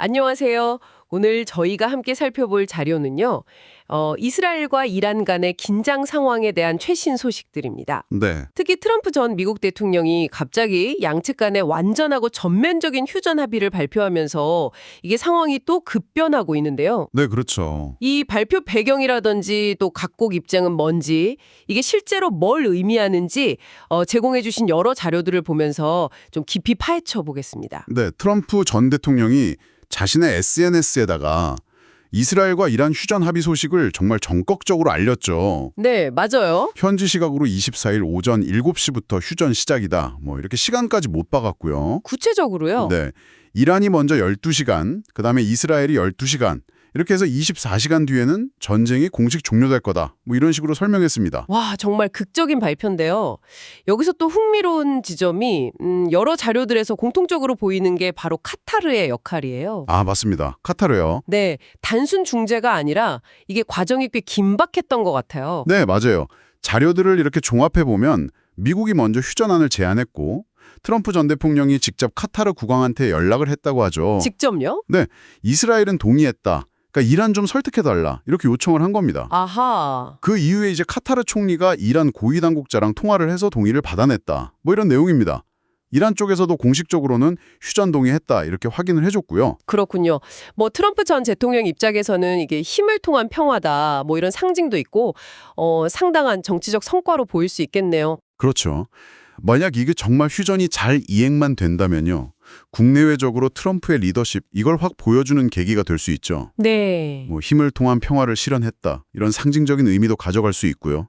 안녕하세요. 오늘 저희가 함께 살펴볼 자료는요. 이스라엘과 이란 간의 긴장 상황에 대한 최신 소식들입니다. 네, 특히 트럼프 전 미국 대통령이 갑자기 양측 간에 완전하고 전면적인 휴전 합의를 발표하면서 이게 상황이 또 급변하고 있는데요. 네, 그렇죠. 이 발표 배경이라든지 또 각국 입장은 뭔지, 이게 실제로 뭘 의미하는지 제공해 주신 여러 자료들을 보면서 좀 깊이 파헤쳐 보겠습니다. 네, 트럼프 전 대통령이 자신의 SNS에다가 이스라엘과 이란 휴전 합의 소식을 정말 전격적으로 알렸죠. 네, 맞아요. 현지 시각으로 24일 오전 7시부터 휴전 시작이다. 이렇게 시간까지 못 박았고요. 구체적으로요. 네, 이란이 먼저 12시간, 그다음에 이스라엘이 12시간, 이렇게 해서 24시간 뒤에는 전쟁이 공식 종료될 거다. 이런 식으로 설명했습니다. 와, 정말 극적인 발표인데요. 여기서 또 흥미로운 지점이 여러 자료들에서 공통적으로 보이는 게 바로 카타르의 역할이에요. 아, 맞습니다. 카타르요. 네, 단순 중재가 아니라 이게 과정이 꽤 긴박했던 것 같아요. 네, 맞아요. 자료들을 이렇게 종합해 보면 미국이 먼저 휴전안을 제안했고 트럼프 전 대통령이 직접 카타르 국왕한테 연락을 했다고 하죠. 직접요? 네, 이스라엘은 동의했다. 그러니까 이란 좀 설득해달라. 이렇게 요청을 한 겁니다. 아하. 그 이후에 이제 카타르 총리가 이란 고위 당국자랑 통화를 해서 동의를 받아냈다. 이런 내용입니다. 이란 쪽에서도 공식적으로는 휴전 동의했다. 이렇게 확인을 해줬고요. 그렇군요. 트럼프 전 대통령 입장에서는 이게 힘을 통한 평화다. 이런 상징도 있고 상당한 정치적 성과로 보일 수 있겠네요. 그렇죠. 만약 이게 정말 휴전이 잘 이행만 된다면요. 국내외적으로 트럼프의 리더십 이걸 확 보여주는 계기가 될 수 있죠. 네. 힘을 통한 평화를 실현했다. 이런 상징적인 의미도 가져갈 수 있고요.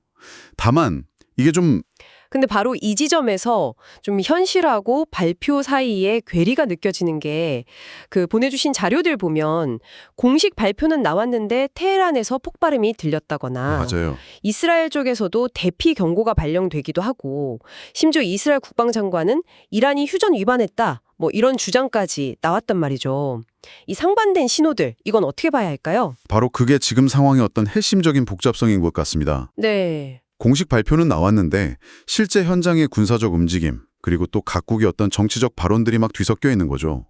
다만 이게 좀 근데 바로 이 지점에서 좀 현실하고 발표 사이에 괴리가 느껴지는 게 그 보내주신 자료들 보면 공식 발표는 나왔는데 테헤란에서 폭발음이 들렸다거나 맞아요. 이스라엘 쪽에서도 대피 경고가 발령되기도 하고 심지어 이스라엘 국방장관은 이란이 휴전 위반했다. 이런 주장까지 나왔단 말이죠. 이 상반된 신호들, 이건 어떻게 봐야 할까요? 바로 그게 지금 상황의 어떤 핵심적인 복잡성인 것 같습니다. 네. 공식 발표는 나왔는데 실제 현장의 군사적 움직임 그리고 또 각국의 어떤 정치적 발언들이 막 뒤섞여 있는 거죠.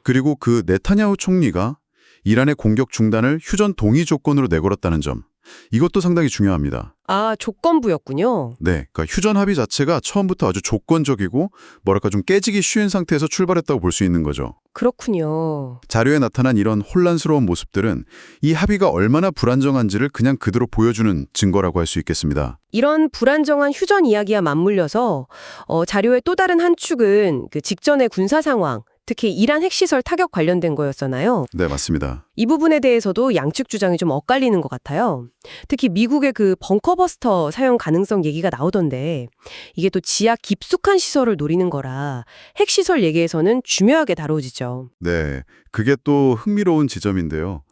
그리고 그 네타냐후 총리가 이란의 공격 중단을 휴전 동의 조건으로 내걸었다는 점. 이것도 상당히 중요합니다. 아, 조건부였군요. 네, 그러니까 휴전 합의 자체가 처음부터 아주 조건적이고 뭐랄까 좀 깨지기 쉬운 상태에서 출발했다고 볼 수 있는 거죠. 그렇군요. 자료에 나타난 이런 혼란스러운 모습들은 이 합의가 얼마나 불안정한지를 그냥 그대로 보여주는 증거라고 할 수 있겠습니다. 이런 불안정한 휴전 이야기와 맞물려서 자료의 또 다른 한 축은 그 직전의 군사 상황, 특히 이란 핵시설 타격 관련된 거였잖아요. 네, 맞습니다. 이 부분에 대해서도 양측 주장이 좀 엇갈리는 것 같아요. 특히 미국의 그 벙커버스터 사용 가능성 얘기가 나오던데 이게 또 지하 깊숙한 시설을 노리는 거라 핵시설 얘기에서는 중요하게 다뤄지죠. 네, 그게 또 흥미로운 지점인데요.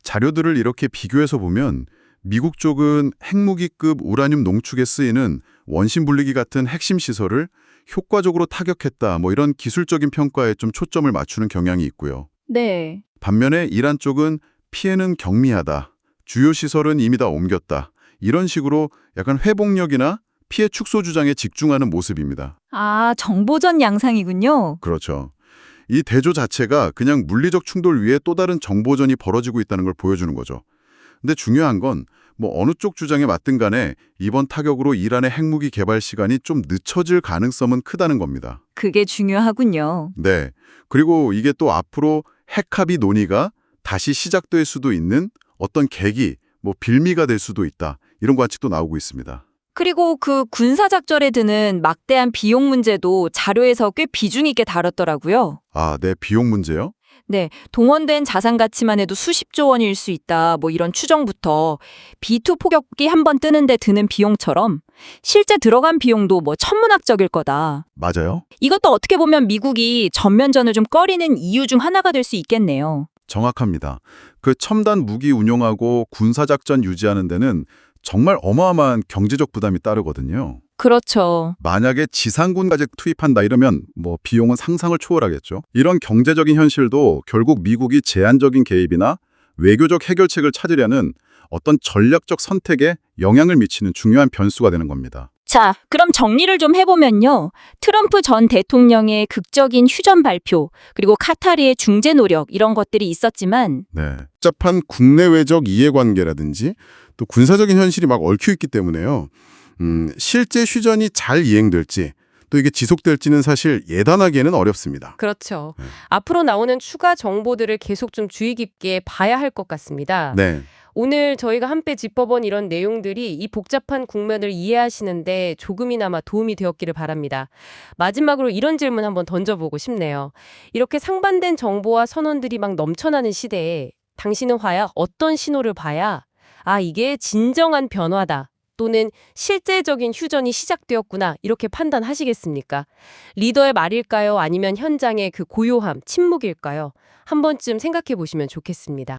자료들을 이렇게 비교해서 보면 미국 쪽은 핵무기급 우라늄 농축에 쓰이는 원심 분리기 같은 핵심 시설을 효과적으로 타격했다. 이런 기술적인 평가에 좀 초점을 맞추는 경향이 있고요. 네. 반면에 이란 쪽은 피해는 경미하다. 주요 시설은 이미 다 옮겼다. 이런 식으로 약간 회복력이나 피해 축소 주장에 집중하는 모습입니다. 아, 정보전 양상이군요. 그렇죠. 이 대조 자체가 그냥 물리적 충돌 위에 또 다른 정보전이 벌어지고 있다는 걸 보여주는 거죠. 근데 중요한 건 어느 쪽 주장에 맞든 간에 이번 타격으로 이란의 핵무기 개발 시간이 좀 늦춰질 가능성은 크다는 겁니다. 그게 중요하군요. 네. 그리고 이게 또 앞으로 핵합의 논의가 다시 시작될 수도 있는 어떤 계기, 빌미가 될 수도 있다. 이런 관측도 나오고 있습니다. 그리고 그 군사작전에 드는 막대한 비용 문제도 자료에서 꽤 비중 있게 다뤘더라고요. 아, 네. 비용 문제요? 네, 동원된 자산 가치만 해도 수십조 원일 수 있다. 이런 추정부터 B2 포격기 한 번 뜨는데 드는 비용처럼 실제 들어간 비용도 천문학적일 거다. 맞아요. 이것도 어떻게 보면 미국이 전면전을 좀 꺼리는 이유 중 하나가 될 수 있겠네요. 정확합니다. 그 첨단 무기 운용하고 군사작전 유지하는 데는 정말 어마어마한 경제적 부담이 따르거든요. 그렇죠. 만약에 지상군까지 투입한다 이러면 비용은 상상을 초월하겠죠. 이런 경제적인 현실도 결국 미국이 제한적인 개입이나 외교적 해결책을 찾으려는 어떤 전략적 선택에 영향을 미치는 중요한 변수가 되는 겁니다. 자, 그럼 정리를 좀 해보면요. 트럼프 전 대통령의 극적인 휴전 발표, 그리고 카타르의 중재 노력 이런 것들이 있었지만 네. 복잡한 국내외적 이해관계라든지 또 군사적인 현실이 막 얽혀 있기 때문에요. 실제 휴전이 잘 이행될지 또 이게 지속될지는 사실 예단하기에는 어렵습니다. 그렇죠. 네. 앞으로 나오는 추가 정보들을 계속 좀 주의 깊게 봐야 할 것 같습니다. 네. 오늘 저희가 한pe 짚어본 이런 내용들이 이 복잡한 국면을 이해하시는데 조금이나마 도움이 되었기를 바랍니다. 마지막으로 이런 질문 한번 던져보고 싶네요. 이렇게 상반된 정보와 선언들이 막 넘쳐나는 시대에 당신은 과연 어떤 신호를 봐야 이게 진정한 변화다 또는 실제적인 휴전이 시작되었구나 이렇게 판단하시겠습니까? 리더의 말일까요? 아니면 현장의 그 고요함, 침묵일까요? 한 번쯤 생각해 보시면 좋겠습니다.